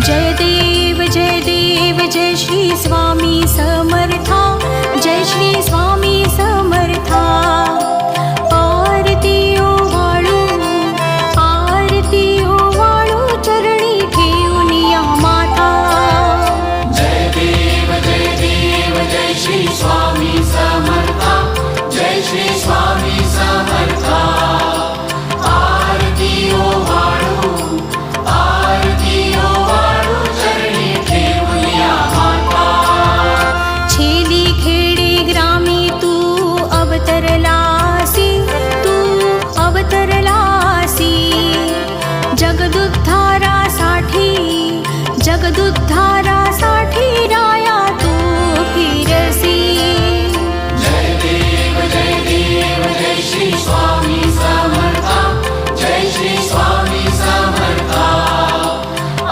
जय देव जय श्री स्वामी समर्था, जय श्री स्वामी समर्था। आरती ओवाळू चरणी ठेवूनिया माता। जय देव जय श्री स्वामी समर्था, जय श्री स्वामी समर्था। आरती ओवाळू चरणी ठेवूनिया माता। छेली खेडे ग्रामी तू अवतरलासी, जगदुद्धारासाठी